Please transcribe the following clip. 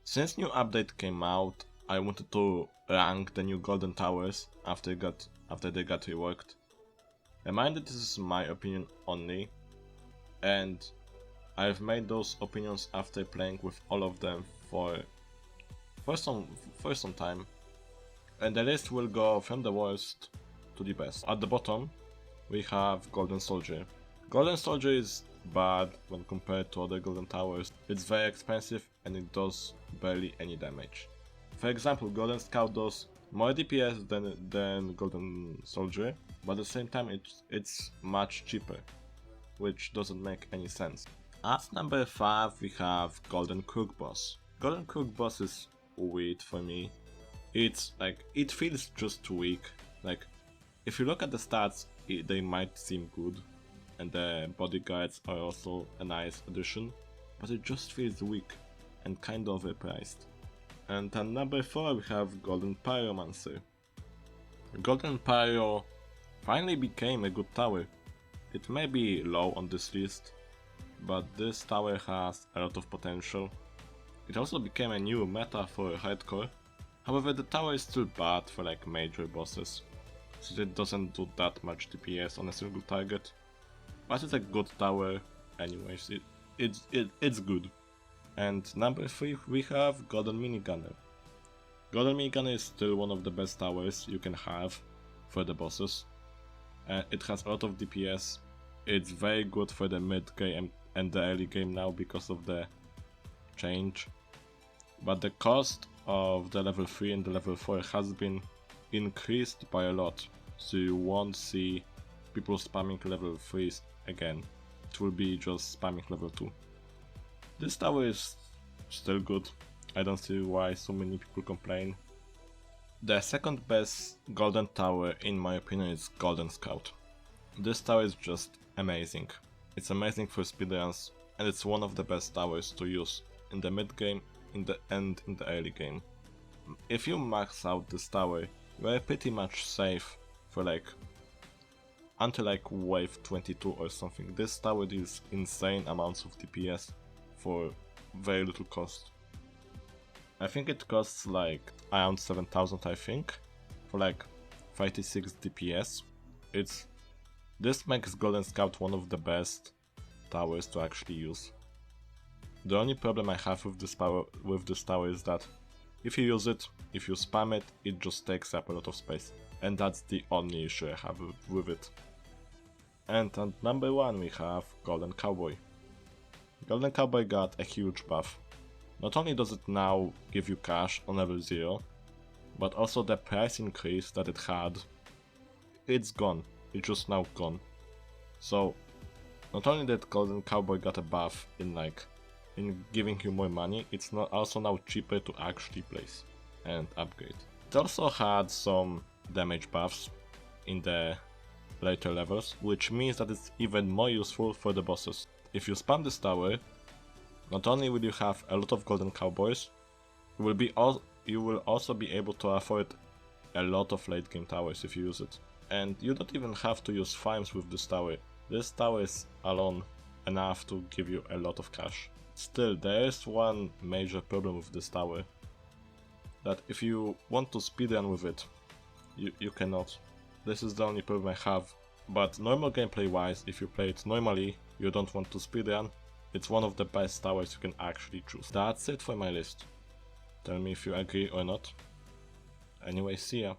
Since new update came out, I wanted to rank the new golden towers after they got reworked. Reminder, this is my opinion only, and I've made those opinions after playing with all of them for some time, and the list will go from the worst to the best. At the bottom we have Golden Soldier. Golden Soldier is bad when compared to other golden towers. It's very expensive and it does barely any damage. For example, Golden Scout does more DPS than Golden Soldier, but at the same time it's much cheaper, which doesn't make any sense. At number 5 we have Golden CROOK boss. Golden CROOK boss is weird for me. It's like, it feels just weak. Like, if you look at the stats, they might seem good, and the bodyguards are also a nice addition, but it just feels weak and kind of overpriced. And at number 4 we have Golden Pyromancer. Golden Pyro finally became a good tower. It may be low on this list, but this tower has a lot of potential. It also became a new meta for hardcore. However, the tower is still bad for like major bosses, since it doesn't do that much DPS on a single target. But it's a good tower anyways, it's good. And number 3 we have Golden Minigunner. Golden Minigunner is still one of the best towers you can have for the bosses. It has a lot of DPS, it's very good for the mid game and the early game now because of the change. But the cost of the level 3 and the level 4 has been increased by a lot, so you won't see people spamming level 3s again. It will be just spamming level 2. This tower is still good. I don't see why so many people complain. The second best golden tower in my opinion is Golden Scout. This tower is just amazing. It's amazing for speedruns, and it's one of the best towers to use in the mid game and in the early game. If you max out this tower, you are pretty much safe for like until like wave 22 or something. This tower deals insane amounts of DPS for very little cost. I think it costs like around 7,000 I think, for like 36 DPS. This makes Golden Scout one of the best towers to actually use. The only problem I have with this tower is that if you use it, if you spam it, it just takes up a lot of space. And that's the only issue I have with it. And at number 1 we have Golden COWBOY. Golden COWBOY got a huge buff. Not only does it now give you cash on level 0, but also the price increase that it had, it's gone. It's just now gone. So not only that Golden COWBOY got a buff in giving you more money, it's not also now cheaper to actually place and upgrade. It also had some damage buffs in the later levels, which means that it's even more useful for the bosses. If you spam this tower, not only will you have a lot of Golden COWBOYs, you will also be able to afford a lot of late game towers if you use it. And you don't even have to use farms with this tower. This tower is alone enough to give you a lot of cash. Still, there is one major problem with this tower, that if you want to speedrun with it, you cannot. This is the only problem I have. But normal gameplay wise, if you play it normally, you don't want to speedrun, it's one of the best towers you can actually choose. That's it for my list. Tell me if you agree or not. Anyway, see ya.